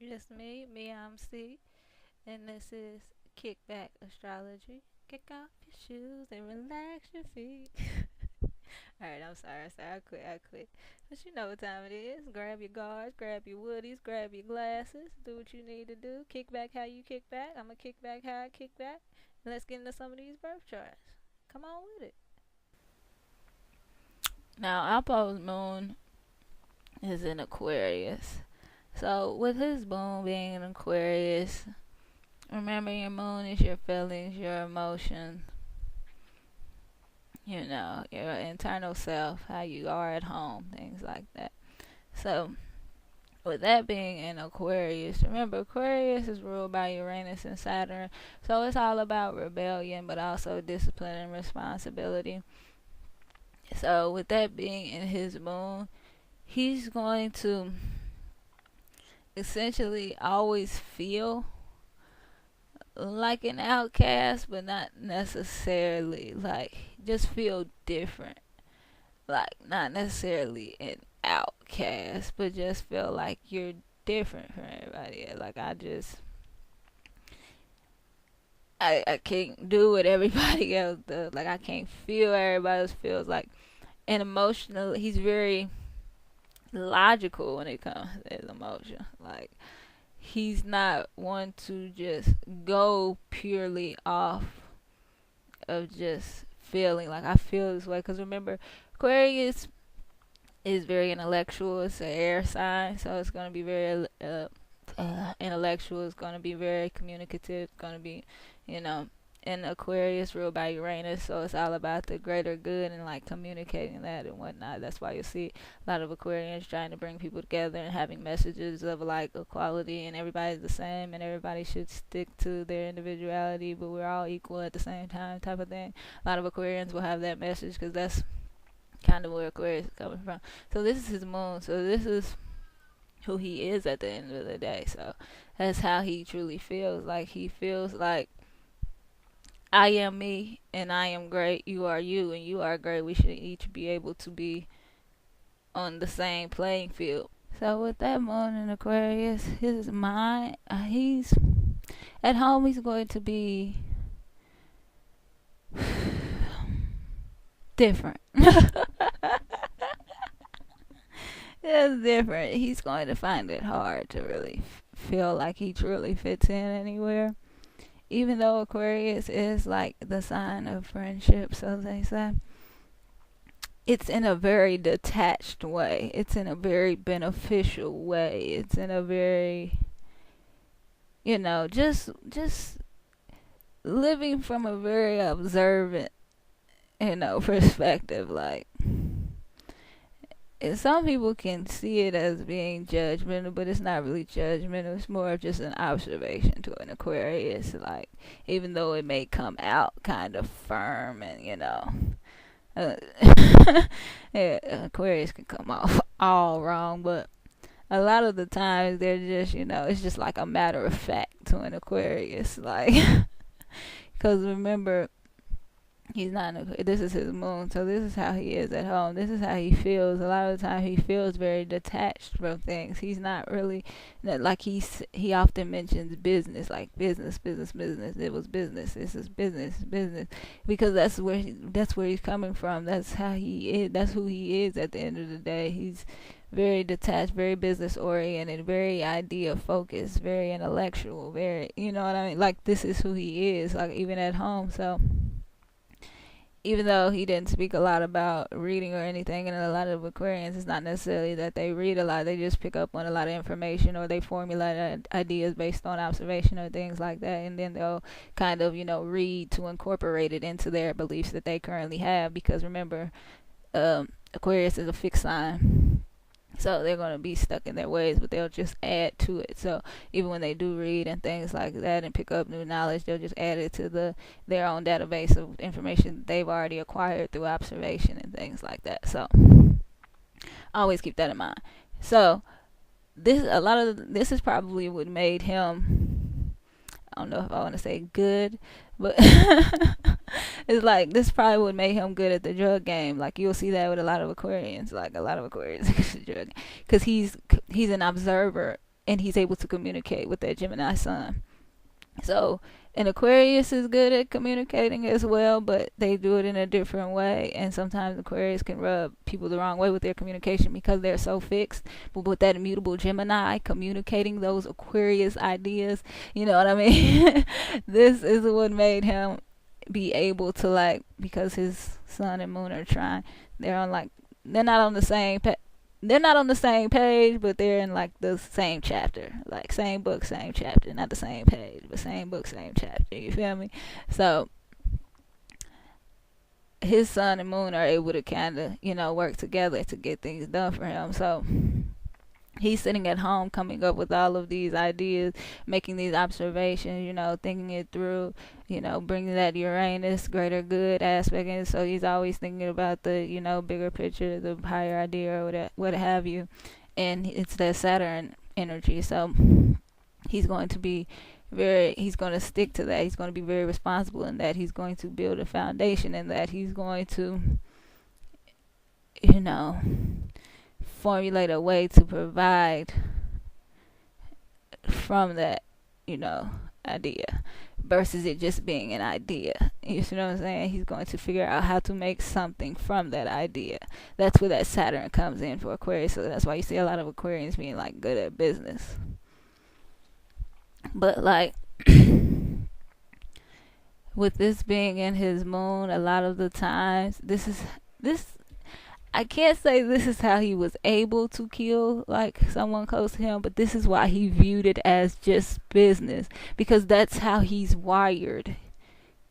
It's me, I'm C, and this is Kickback Astrology. Kick off your shoes and relax your feet. Alright, I'm sorry, I quit. But you know what time it is. Grab your guards, grab your woodies, grab your glasses, do what you need to do. Kick back how you kick back. I'ma kick back how I kick back. And let's get into some of these birth charts. Come on with it. Now, Alpo's moon is in Aquarius. So, with his moon being in Aquarius, remember, your moon is your feelings, your emotions, your internal self, how you are at home, things like that. So, with that being in Aquarius, remember, Aquarius is ruled by Uranus and Saturn. So, it's all about rebellion, but also discipline and responsibility. So, with that being in his moon, he's going to essentially always feel like an outcast, but not necessarily like just feel different. Like not necessarily an outcast, but just feel like you're different from everybody else. Like I can't do what everybody else does. Like I can't feel everybody else feels like. And emotionally, he's very logical when it comes to his emotion. Like he's not one to just go purely off of just feeling like I feel this way. Because remember, Aquarius is very intellectual. It's an air sign, so it's going to be very intellectual. It's going to be very communicative. It's going to be, you know, in Aquarius ruled by Uranus, so it's all about the greater good and like communicating that and whatnot. That's why you see a lot of Aquarians trying to bring people together and having messages of like equality and everybody's the same and everybody should stick to their individuality, but we're all equal at the same time, type of thing. A lot of Aquarians will have that message because that's kind of where Aquarius is coming from. So this is his moon. So this is who he is at the end of the day. So that's how he truly feels. Like he feels like I am me and I am great. You are you and you are great. We should each be able to be on the same playing field. So with that moon in Aquarius, his mind, he's at home. He's going to be different. It's different. He's going to find it hard to really feel like he truly fits in anywhere. Even though Aquarius is like the sign of friendship, so they say, it's in a very detached way. It's in a very beneficial way. It's in a very, just living from a very observant, perspective. Like, some people can see it as being judgmental, but it's not really judgmental. It's more of just an observation to an Aquarius. Like, even though it may come out kind of firm and, uh, yeah, Aquarius can come off all wrong, but a lot of the times they're just, it's just like a matter of fact to an Aquarius. Like, because remember, he's not this is his moon, so this is how he is at home. This is how he feels. A lot of the time he feels very detached from things. He's not really like he often mentions business, like business. It was business. This is business, because that's where he's coming from. That's how he is. That's who he is at the end of the day. He's very detached, very business oriented, very idea focused, very intellectual, very, you know what I mean? Like, this is who he is, like, even at home. So even though he didn't speak a lot about reading or anything, and a lot of Aquarians, it's not necessarily that they read a lot, they just pick up on a lot of information, or they formulate ideas based on observation or things like that, and then they'll kind of, read to incorporate it into their beliefs that they currently have, because remember, Aquarius is a fixed sign. So they're going to be stuck in their ways, but they'll just add to it. So even when they do read and things like that and pick up new knowledge, they'll just add it to their own database of information they've already acquired through observation and things like that. So always keep that in mind. So this is probably what made him, I don't know if I want to say good, but it's like this probably would make him good at the drug game. Like, you'll see that with a lot of Aquarians. Like, a lot of Aquarians, because he's an observer and he's able to communicate with that Gemini sun. So, and Aquarius is good at communicating as well, but they do it in a different way. And sometimes Aquarius can rub people the wrong way with their communication because they're so fixed. But with that immutable Gemini communicating those Aquarius ideas, you know what I mean? This is what made him be able to, like, because his sun and moon are trying, they're not on the same page, but they're in like the same chapter, like same book, same chapter, not the same page, but same book, same chapter. You feel me? So his sun and moon are able to kind of, work together to get things done for him. So he's sitting at home coming up with all of these ideas, making these observations, thinking it through, bringing that Uranus greater good aspect in. So he's always thinking about the, bigger picture, the higher idea, or what have you. And it's that Saturn energy. So he's going to stick to that. He's going to be very responsible in that. He's going to build a foundation in that. He's going to, formulate a way to provide from that, idea, versus it just being an idea. You see what I'm saying? He's going to figure out how to make something from that idea. That's where that Saturn comes in for Aquarius. So that's why you see a lot of Aquarians being like good at business. But like with this being in his moon, a lot of the times this I can't say this is how he was able to kill like someone close to him, but this is why he viewed it as just business, because that's how he's wired.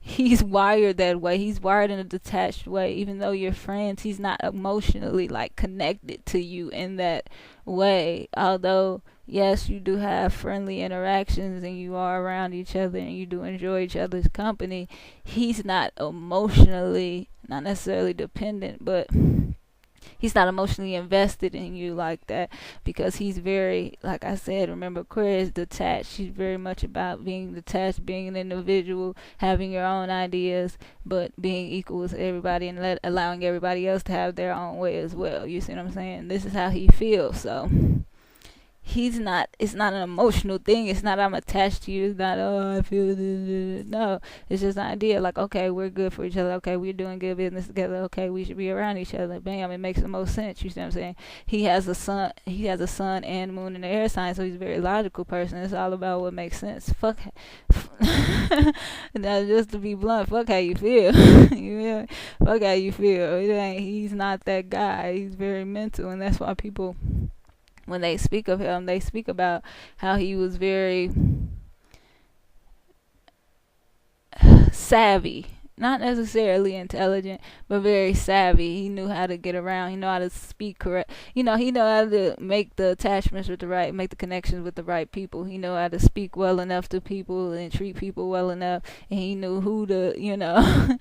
He's wired that way. He's wired in a detached way. Even though you're friends, he's not emotionally like connected to you in that way. Although yes, you do have friendly interactions and you are around each other and you do enjoy each other's company, he's not emotionally, not necessarily dependent, but he's not emotionally invested in you like that, because he's very, like I said, remember Aquarius detached. She's very much about being detached, being an individual, having your own ideas, but being equal with everybody and allowing everybody else to have their own way as well. You see what I'm saying? This is how he feels. So it's not an emotional thing. It's not I'm attached to you. It's not, oh, I feel this. No, it's just an idea like, okay, we're good for each other. Okay, we're doing good business together. Okay, we should be around each other. Bam, it makes the most sense. You see what I'm saying? He has a sun and moon in the air sign, so he's a very logical person. It's all about what makes sense. Fuck now, just to be blunt, fuck how you feel. You feel? Fuck how you feel. He's not that guy. He's very mental, and that's why people, when they speak of him, they speak about how he was very savvy. Not necessarily intelligent, but very savvy. He knew how to get around. He knew how to speak correct. He knew how to make the attachments with make the connections with the right people. He knew how to speak well enough to people and treat people well enough. And he knew who to,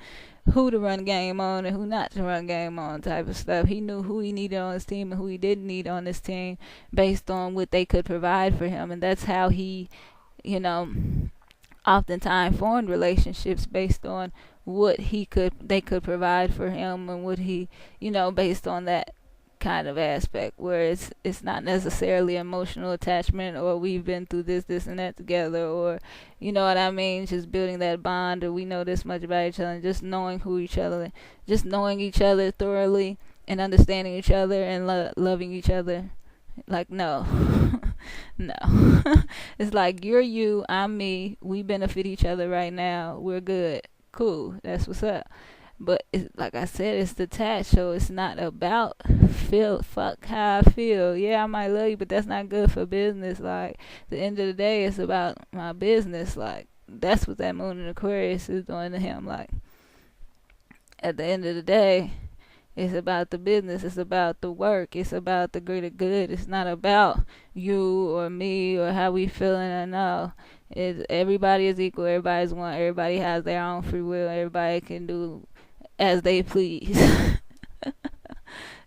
who to run game on and who not to run game on type of stuff. He knew who he needed on his team and who he didn't need on his team based on what they could provide for him. And that's how he, oftentimes formed relationships based on what they could provide for him, and what he, based on that kind of aspect, where it's not necessarily emotional attachment, or we've been through this and that together, or you know what I mean, just building that bond, or we know this much about each other, and just knowing just knowing each other thoroughly and understanding each other and loving each other. Like, no. No. It's like, you're you, I'm me, we benefit each other right now, we're good, cool, that's what's up. But it's, like I said, it's detached, so it's not about fuck how I feel. Yeah, I might love you, but that's not good for business. Like, at the end of the day, it's about my business. Like, that's what that moon in Aquarius is doing to him. Like, at the end of the day, it's about the business. It's about the work. It's about the greater good. It's not about you or me or how we feeling or no. Everybody is equal. Everybody's one. Everybody has their own free will. Everybody can do as they please.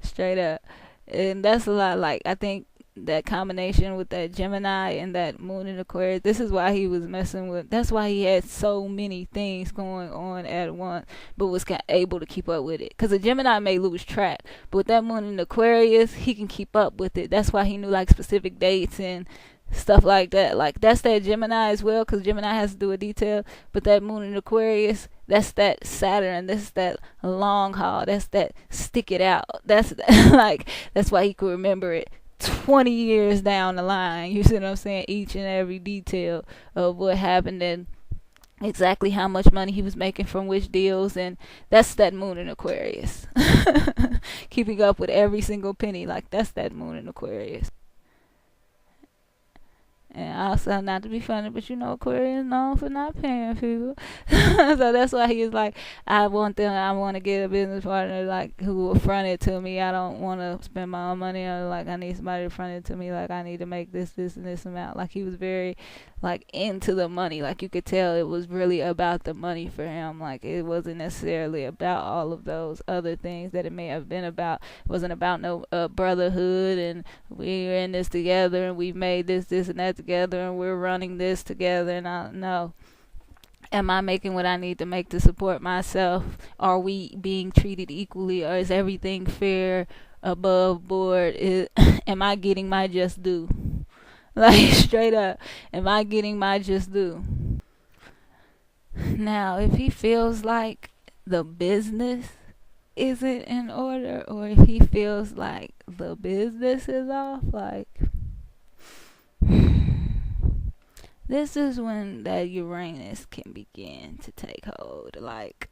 Straight up. And that's a lot. Like, I think that combination with that Gemini and that moon in Aquarius, this is why he was messing with, that's why he had so many things going on at once, but was able to keep up with it. Because a Gemini may lose track, but with that moon in Aquarius, he can keep up with it. That's why he knew like specific dates and stuff like that. Like that's that Gemini as well, because Gemini has to do a detail. But that moon in Aquarius, that's that Saturn. That's that long haul. That's that stick it out. That's like that's why he could remember it 20 years down the line. You see what I'm saying? Each and every detail of what happened and exactly how much money he was making from which deals, and that's that moon in Aquarius. Keeping up with every single penny, like that's that moon in Aquarius. And also, not to be funny, but Aquarius known for not paying people. So that's why he is like, I want to get a business partner like who will front it to me. I don't want to spend my own money on like I need somebody to front it to me. Like I need to make this, and this amount. Like he was very like into the money. Like you could tell it was really about the money for him. Like it wasn't necessarily about all of those other things that it may have been about. It wasn't about no brotherhood and we're in this together and we've made this, and that together and we're running this together. And I know, am I making what I need to make to support myself? Are we being treated equally, or is everything fair, above board? Am I getting my just due? Like straight up, am I getting my just due? Now, if he feels like the business isn't in order, or if he feels like the business is off, like this is when that Uranus can begin to take hold. Like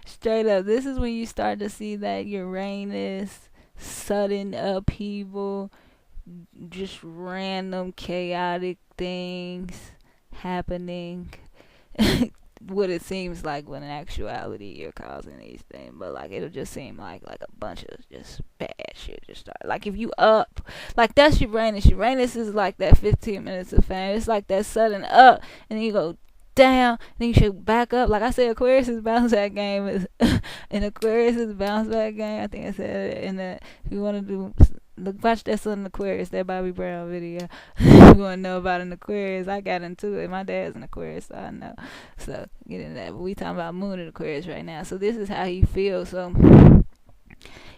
straight up, this is when you start to see that Uranus sudden upheaval, just random chaotic things happening. What it seems like when in actuality you're causing these things, but like it'll just seem like a bunch of just bad shit just start. Like if you up, like that's Uranus is like that 15 minutes of fame. It's like that sudden up and then you go down, then you should back up. Like I said, Aquarius' bounce back game is in Aquarius' bounce back game. I think I said it in that. If you want to do, look, watch that Sun Aquarius, that Bobby Brown video. If you want to know about an Aquarius, I got into it. My dad's an Aquarius, so I know. So get into that. But we talking about moon in Aquarius right now. So this is how he feels. So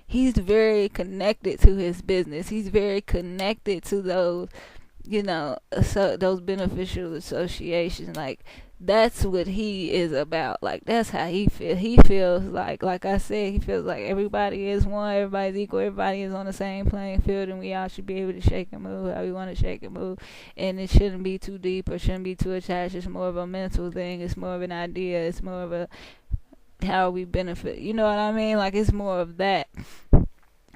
he's very connected to his business. He's very connected to those, so those beneficial associations. Like that's what he is about. Like that's how he feels. He feels like I said, he feels like everybody is one, everybody's equal, everybody is on the same playing field, and we all should be able to shake and move how we want to shake and move. And it shouldn't be too deep or shouldn't be too attached. It's more of a mental thing. It's more of an idea. It's more of a how we benefit. You know what I mean? Like it's more of that.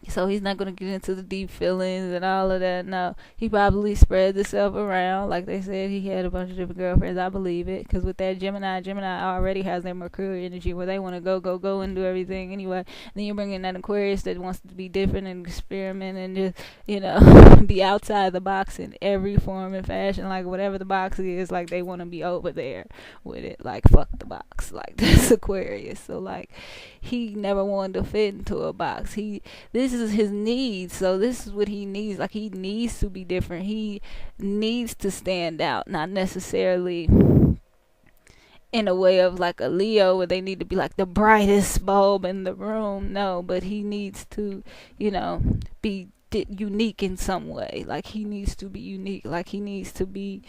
So he's not going to get into the deep feelings and all of that. No, he probably spread himself around. Like they said, he had a bunch of different girlfriends. I believe it. Because with that Gemini already has their Mercury energy where they want to go and do everything anyway. Then you bring in that Aquarius that wants to be different and experiment and just, be outside the box in every form and fashion. Like whatever the box is, like they want to be over there with it. Like fuck the box. Like that's Aquarius. So like he never wanted to fit into a box. This is his needs, so this is what he needs. Like he needs to be different. He needs to stand out, not necessarily in a way of like a Leo where they need to be like the brightest bulb in the room. No, but he needs to, be unique in some way. Like he needs to be unique. Like he needs to be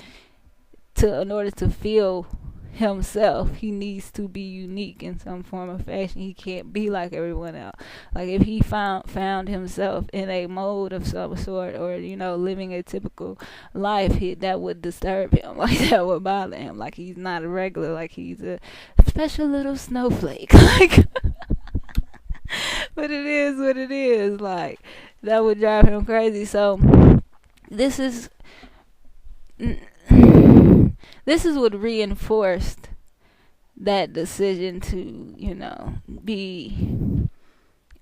in order to feel himself, he needs to be unique in some form of fashion. He can't be like everyone else. Like if he found himself in a mode of some sort, or living a typical life, that would disturb him. Like that would bother him. Like he's not a regular. Like he's a special little snowflake. Like but it is what it is. Like that would drive him crazy. So this is what reinforced that decision to, be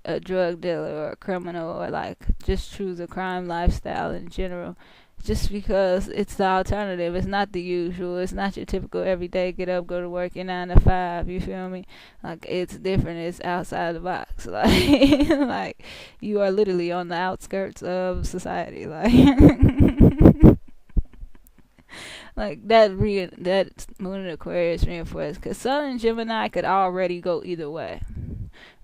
a drug dealer or a criminal, or like just choose a crime lifestyle in general. Just because it's the alternative. It's not the usual. It's not your typical everyday get up, go to work, your 9 to 5. You feel me? Like it's different. It's outside the box. Like, like you are literally on the outskirts of society. Like. Like that moon in Aquarius reinforced, because Sun and Gemini could already go either way.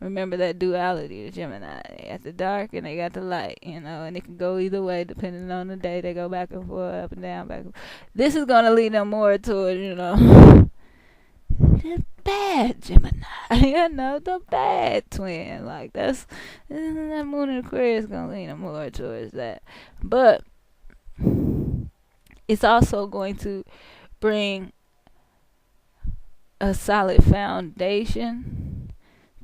Remember that duality, the Gemini. They got the dark and they got the light, and it can go either way depending on the day. They go back and forth, up and down, back and forth. This is going to lead them more toward, the bad Gemini, the bad twin. Like, that moon in Aquarius is going to lean them more towards that. But it's also going to bring a solid foundation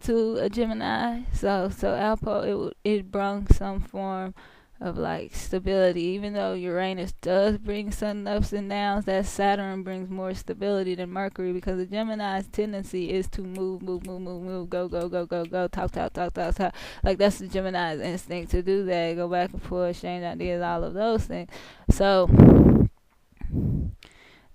to a Gemini. So Alpo, it brung some form of like stability. Even though Uranus does bring sudden ups and downs, that Saturn brings more stability than Mercury, because the Gemini's tendency is to move, go, talk. Like, that's the Gemini's instinct to do that, go back and forth, exchange ideas, all of those things. So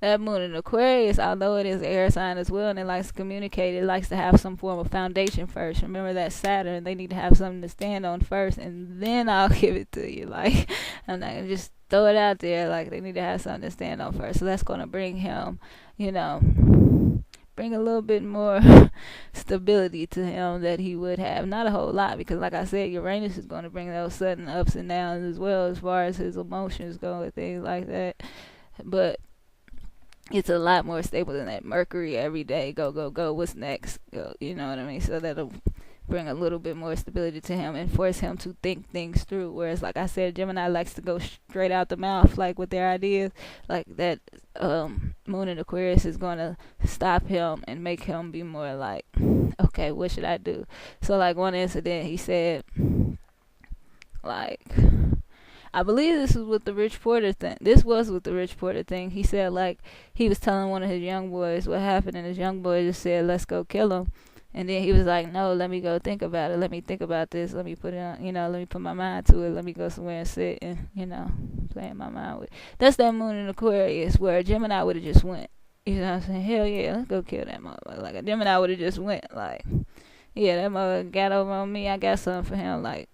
that moon in Aquarius, although it is air sign as well and it likes to communicate, it likes to have some form of foundation first. Remember that Saturn, they need to have something to stand on first, and then I'll give it to you. Like, I'm not going to just throw it out there. Like, they need to have something to stand on first. So that's going to bring him, bring a little bit more stability to him that he would have. Not a whole lot, because like I said, Uranus is going to bring those sudden ups and downs as well, as far as his emotions go and things like that. But it's a lot more stable than that Mercury every day, go, what's next, go, you know what I mean? So that'll bring a little bit more stability to him and force him to think things through. Whereas, like I said, Gemini likes to go straight out the mouth, like with their ideas. Like that moon in Aquarius is going to stop him and make him be more like, okay, what should I do? So like one incident, he said, like, I believe this was with the Rich Porter thing. This was with the Rich Porter thing. He said, like, he was telling one of his young boys what happened, and his young boy just said, let's go kill him. And then he was like, no, let me go think about it. Let me think about this. Let me put it on, let me put my mind to it. Let me go somewhere and sit and, play in my mind with it. That's that moon in Aquarius, where a Gemini would have just went. You know what I'm saying? Hell yeah, let's go kill that motherfucker. Like, a Gemini would have just went, like, yeah, that motherfucker got over on me. I got something for him, like.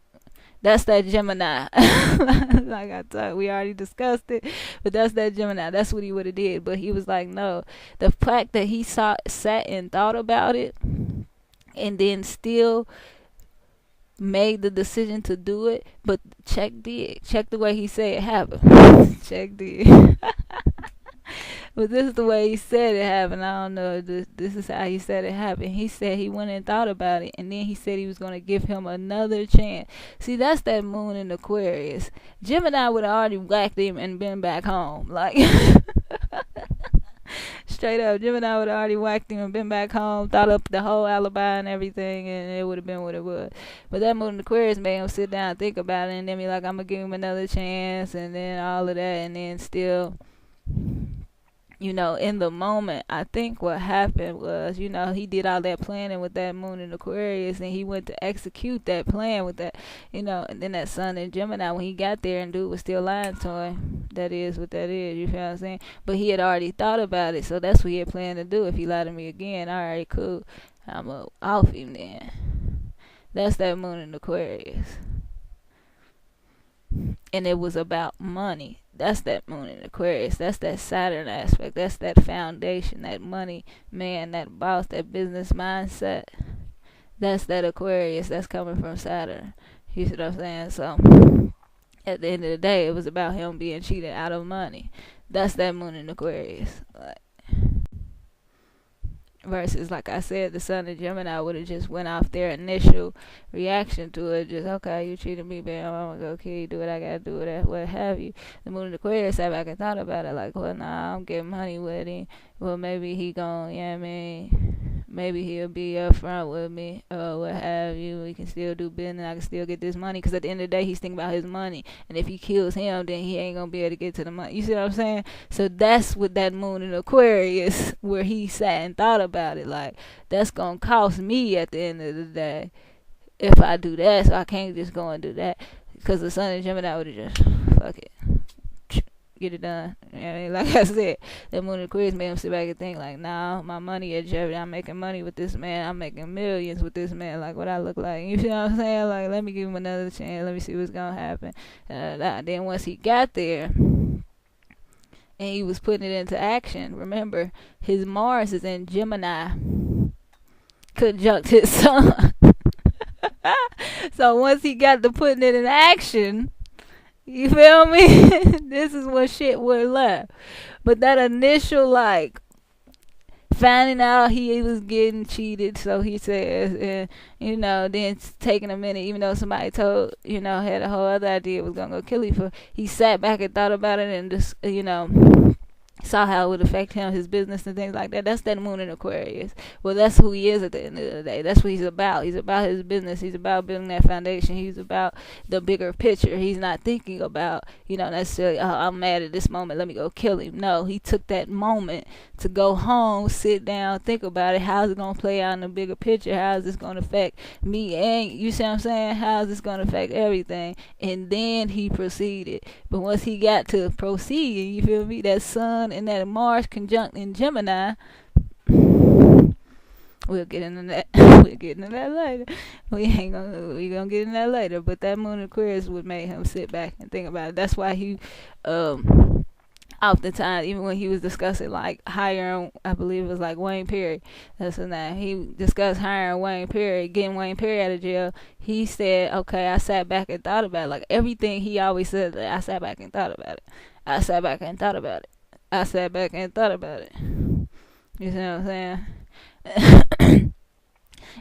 That's that Gemini. Like I thought, we already discussed it, but that's that Gemini. That's what he would have did. But he was like, no. The fact that he sat and thought about it, and then still made the decision to do it, but check the way he said it happened. Check did. But this is the way he said it happened. I don't know. This is how he said it happened. He said he went and thought about it, and then he said he was going to give him another chance. See, that's that moon in Aquarius. Gemini would have already whacked him and been back home. Like, straight up, Gemini would have already whacked him and been back home, thought up the whole alibi and everything, and it would have been what it was. But that moon in Aquarius made him sit down and think about it, and then be like, I'm going to give him another chance, and then all of that, and then still, in the moment, I think what happened was, he did all that planning with that moon in Aquarius, and he went to execute that plan with that, and then that sun in Gemini, when he got there and dude was still lying to him, that is what that is, you feel what I'm saying? But he had already thought about it, so that's what he had planned to do. If he lied to me again, all right, cool, I'm off him then. That's that moon in Aquarius. And it was about money. That's that moon in Aquarius. That's that Saturn aspect. That's that foundation, that money man, that boss, that business mindset. That's that Aquarius. That's coming from Saturn. You see what I'm saying? So at the end of the day, it was about him being cheated out of money. That's that moon in Aquarius. Versus, like I said, the sun in Gemini would have just went off their initial reaction to it. Just, okay, you cheated me, bam, I'm going to go kill you, do what I got to do, what have you. The moon in Aquarius sat back and thought about it, like, well, nah, I'm getting money with him. Well, maybe he gon', maybe he'll be upfront with me, or what have you. We can still do business, I can still get this money, because at the end of the day, he's thinking about his money. And if he kills him, then he ain't going to be able to get to the money. You see what I'm saying? So that's what that moon in Aquarius, where he sat and thought about it, like, that's going to cost me at the end of the day if I do that, so I can't just go and do that, because the sun in Gemini would have just, fuck it, get it done. Like I said, that moon in Aquarius made him sit back and think, like, nah, my money at jeopardy. I'm making money with this man. I'm making millions with this man. Like, what I look like. You see what I'm saying? Like, let me give him another chance. Let me see what's going to happen. Then once he got there, and he was putting it into action, remember, his Mars is in Gemini, conjunct his sun. So once he got to putting it in action, you feel me? This is what shit would left. But that initial, like, finding out he was getting cheated, so he says, and then taking a minute, even though somebody told, had a whole other idea was gonna go kill him, for he sat back and thought about it and just, saw how it would affect him, his business and things like that. That's that moon in Aquarius. Well, that's who he is at the end of the day. That's what he's about. He's about his business. He's about building that foundation. He's about the bigger picture. He's not thinking about, necessarily, oh, I'm mad at this moment, let me go kill him. No, he took that moment to go home, sit down, think about it. How's it going to play out in the bigger picture? How is this going to affect me? And you see what I'm saying? How is this going to affect everything? And then he proceeded. But once he got to proceed, you feel me? That sun and that Mars conjunct in Gemini, we'll get into that. We'll get into that later. We gonna get into that later. But that moon in Aquarius would make him sit back and think about it. That's why he, oftentimes, even when he was discussing like hiring, I believe it was like Wayne Perry, that's his name. He discussed hiring Wayne Perry, getting Wayne Perry out of jail. He said, "Okay, I sat back and thought about it." Like everything he always said, I sat back and thought about it. I sat back and thought about it. I sat back and thought about it. You see what I'm saying?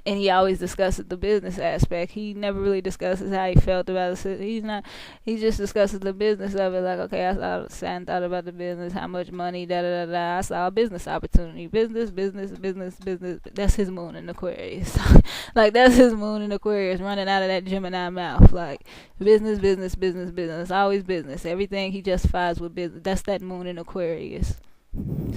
And he always discusses the business aspect. He never really discusses how he felt about it. He just discusses the business of it. Like, okay, I sat and thought about the business, how much money, I saw a business opportunity. Business. That's his moon in Aquarius. Like, that's his moon in Aquarius running out of that Gemini mouth. Like, business. Always business. Everything he justifies with business. That's that moon in Aquarius.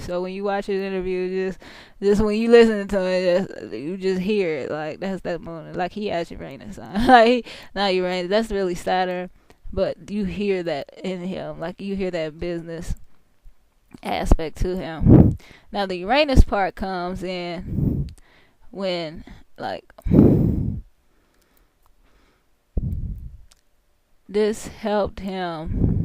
So when you watch his interview, just when you listen to it, you just hear it. Like, that's that moon. Like, he has Uranus on. Like, not Uranus. That's really Saturn. But you hear that in him. Like, you hear that business aspect to him. Now, the Uranus part comes in when, like, this helped him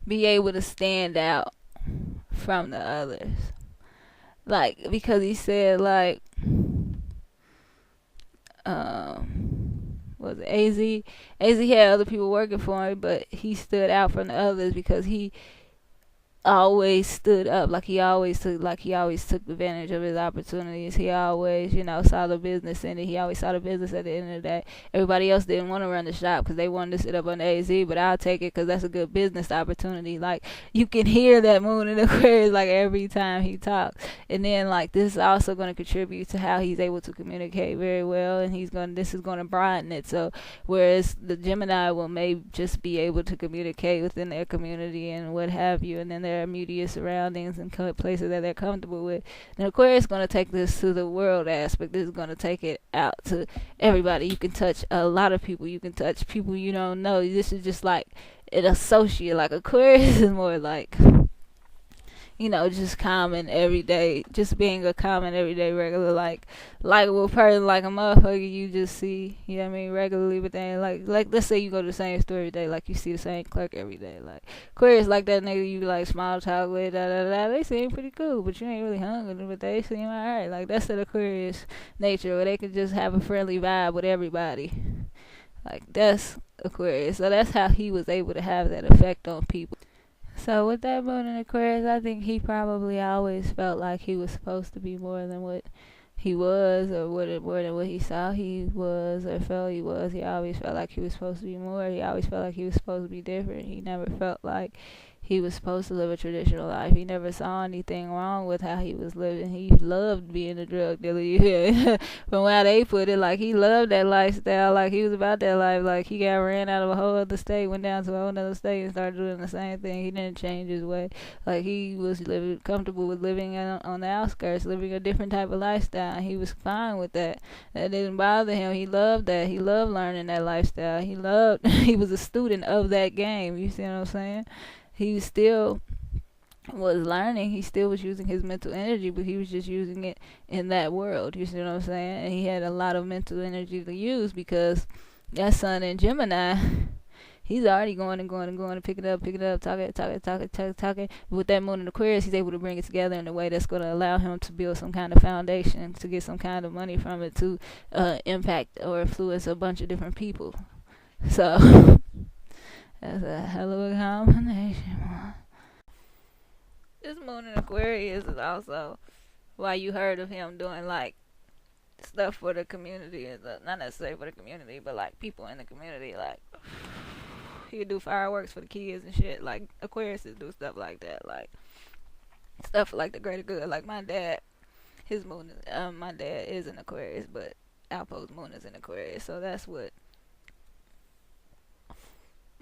be able to stand out from the others. Like, because he said, like, was it AZ? AZ had other people working for him, but he stood out from the others because he always stood up. He always took advantage of his opportunities. He always, saw the business in it. He always saw the business at the end of the day. Everybody else didn't want to run the shop because they wanted to sit up on the AZ, but I'll take it because that's a good business opportunity. Like, you can hear that moon in Aquarius, like, every time he talks. And then, like, this is also going to contribute to how he's able to communicate very well, and this is going to broaden it. So, whereas the Gemini will may just be able to communicate within their community and what have you, and then their immediate surroundings and places that they're comfortable with. And Aquarius is going to take this to the world aspect. This is going to take it out to everybody. You can touch a lot of people. You can touch people you don't know. This is just like an associate. Like, Aquarius is more like, just common everyday, just being a common everyday regular, like a person, like a motherfucker you just see, regularly. But then, like let's say you go to the same store every day, like you see the same clerk every day. Like, Aquarius, like that nigga you like small talk with, they seem pretty cool, but you ain't really hungry, but they seem alright. Like, that's the Aquarius nature, where they can just have a friendly vibe with everybody. Like, that's Aquarius. So that's how he was able to have that effect on people. So with that moon in Aquarius, I think he probably always felt like he was supposed to be more than what he was, or more than what he saw he was or felt he was. He always felt like he was supposed to be more. He always felt like he was supposed to be different. He never felt like he was supposed to live a traditional life. He never saw anything wrong with how he was living. He loved being a drug dealer. From how they put it, like, he loved that lifestyle. Like, he was about that life. Like, he got ran out of a whole other state, went down to a whole other state and started doing the same thing. He didn't change his way. Like, he was comfortable with living on the outskirts, living a different type of lifestyle. He was fine with that. That didn't bother him. He loved that. He loved learning that lifestyle. He was a student of that game. You see what I'm saying? He still was learning. He still was using his mental energy, but he was just using it in that world. You see what I'm saying? And he had a lot of mental energy to use because that sun in Gemini, he's already going and going and going to pick it up, talking. With that moon in Aquarius, he's able to bring it together in a way that's going to allow him to build some kind of foundation, to get some kind of money from it, to impact or influence a bunch of different people. So that's a hell of a combination. This moon in Aquarius is also why you heard of him doing like stuff for the community, not necessarily for the community, but like people in the community. Like he would do fireworks for the kids and shit. Like Aquarius do stuff like that, like stuff for like the greater good. Like my dad, his moon is, my dad is in Aquarius, but Alpo's moon is in Aquarius, so that's what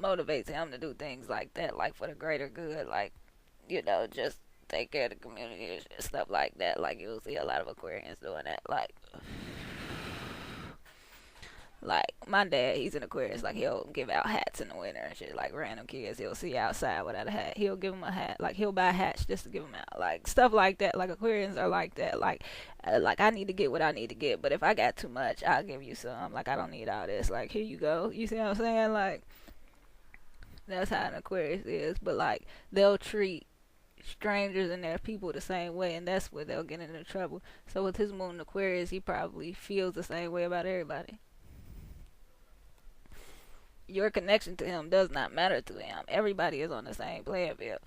motivates him to do things like that, like for the greater good, like, you know, just take care of the community and stuff like that. Like you'll see a lot of Aquarians doing that. Like my dad, he's an Aquarius. Like he'll give out hats in the winter and shit. Like random kids he'll see outside without a hat, he'll give them a hat. Like he'll buy hats just to give them out. Like stuff like that. Like Aquarians are like that. Like I need to get what I need to get, but if I got too much, I'll give you some. Like I don't need all this. Like here you go. You see what I'm saying? Like that's how an Aquarius is. But like they'll treat strangers and their people the same way, and that's where they'll get into trouble. So with his moon in Aquarius, he probably feels the same way about everybody. Your connection to him does not matter to him. Everybody is on the same playing field.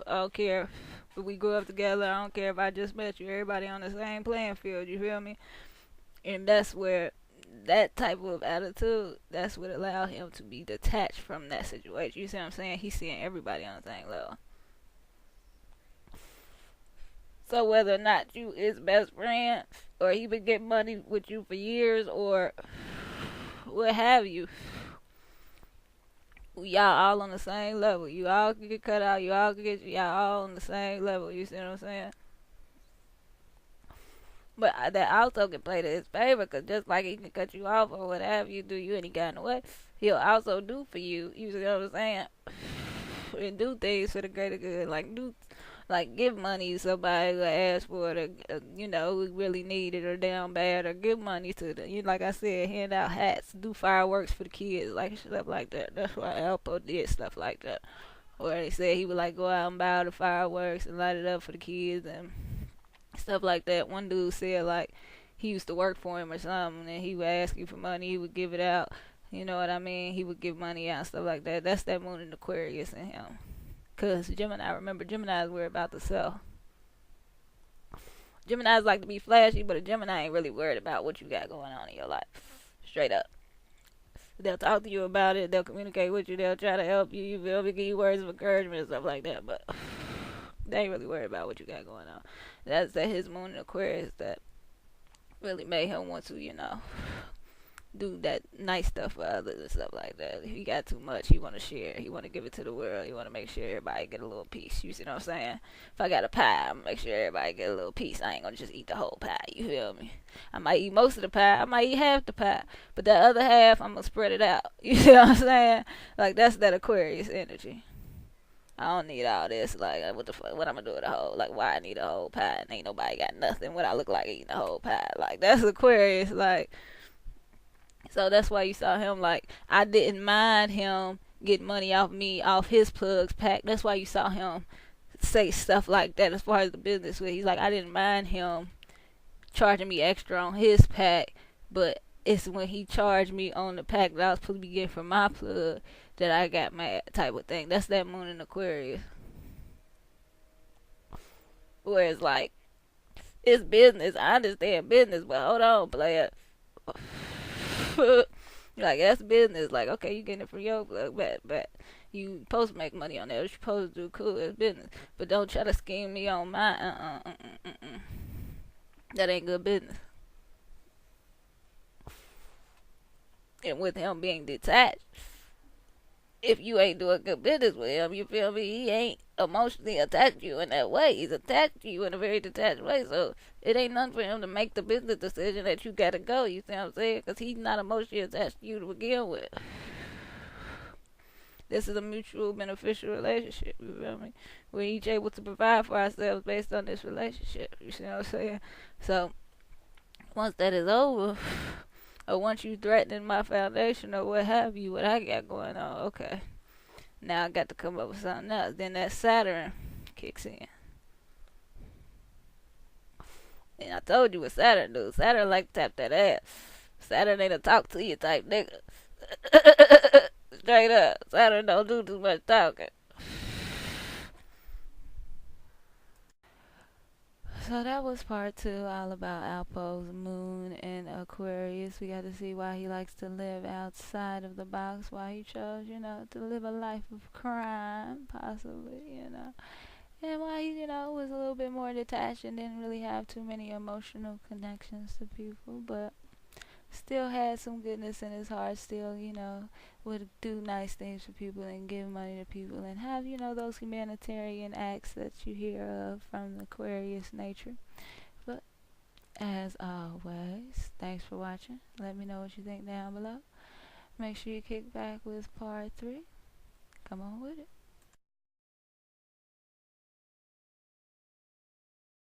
I don't care if we grew up together. I don't care if I just met you. Everybody on the same playing field. You feel me? And that's where that type of attitude, that's what allowed him to be detached from that situation. You see what I'm saying? He's seeing everybody on the same level. So whether or not you his best friend, or he been getting money with you for years, or what have you, y'all all on the same level. You all can get cut out. Y'all all on the same level. You see what I'm saying? But that also can play to his favor, because just like he can cut you off or what have you, do you any kind of way, he'll also do for you. You see what I'm saying? And do things for the greater good. Like give money to somebody who asks for it, or, you know, who really need it or down bad, or give money to them. You like I said, hand out hats, do fireworks for the kids, like stuff like that. That's why Alpo did stuff like that. Where they said he would like go out and buy the fireworks and light it up for the kids and stuff like that. One dude said like he used to work for him or something, and he would ask you for money, he would give it out. You know what I mean? He would give money out and stuff like that. That's that moon in Aquarius in him. Because Geminis worry about the self. Geminis like to be flashy, but a Gemini ain't really worried about what you got going on in your life. Straight up. They'll talk to you about it. They'll communicate with you. They'll try to help you. You feel me? Give you words of encouragement and stuff like that. But they ain't really worried about what you got going on. That's his moon in Aquarius that really made him want to, you know, do that nice stuff for others and stuff like that. If he got too much, he want to share. He want to give it to the world. He want to make sure everybody get a little piece. You see what I'm saying? If I got a pie, I'm make sure everybody get a little piece. I ain't gonna just eat the whole pie. You feel me? I might eat most of the pie. I might eat half the pie, but that other half, I'm gonna spread it out. You see what I'm saying? Like that's that Aquarius energy. I don't need all this. Like, what the fuck? What I'm gonna do with the whole? Like, why I need a whole pie and ain't nobody got nothing? What I look like eating the whole pie? Like, that's Aquarius. Like. So that's why you saw him, like, I didn't mind him getting money off me, off his plugs pack. That's why you saw him say stuff like that as far as the business with. He's like, I didn't mind him charging me extra on his pack, but it's when he charged me on the pack that I was supposed to be getting from my plug that I got mad type of thing. That's that moon in Aquarius. Whereas, like, it's business. I understand business, but hold on, player. Like that's business. Like okay, you getting it from your plug, but you supposed to make money on that. You're supposed to do cool. It's business, but don't try to scheme me on mine. That ain't good business. And with him being detached, if you ain't doing good business with him, you feel me? He ain't emotionally attached to you in that way. He's attached to you in a very detached way. So it ain't nothing for him to make the business decision that you gotta go. You see what I'm saying? Because he's not emotionally attached to you to begin with. This is a mutual beneficial relationship. You feel me? We're each able to provide for ourselves based on this relationship. You see what I'm saying? So once that is over, Or once you threatening my foundation or what have you, what I got going on, okay. Now I got to come up with something else. Then that Saturn kicks in. And I told you what Saturn do. Saturn like to tap that ass. Saturn ain't a talk to you type nigga. Straight up. Saturn don't do too much talking. So that was part 2, all about Alpo's moon in Aquarius. We got to see why he likes to live outside of the box, why he chose, to live a life of crime, possibly. And why he, was a little bit more detached and didn't really have too many emotional connections to people, but still had some goodness in his heart, still, would do nice things for people and give money to people and have, those humanitarian acts that you hear of from the Aquarius nature. But as always, thanks for watching. Let me know what you think down below. Make sure you kick back with part 3. Come on with it.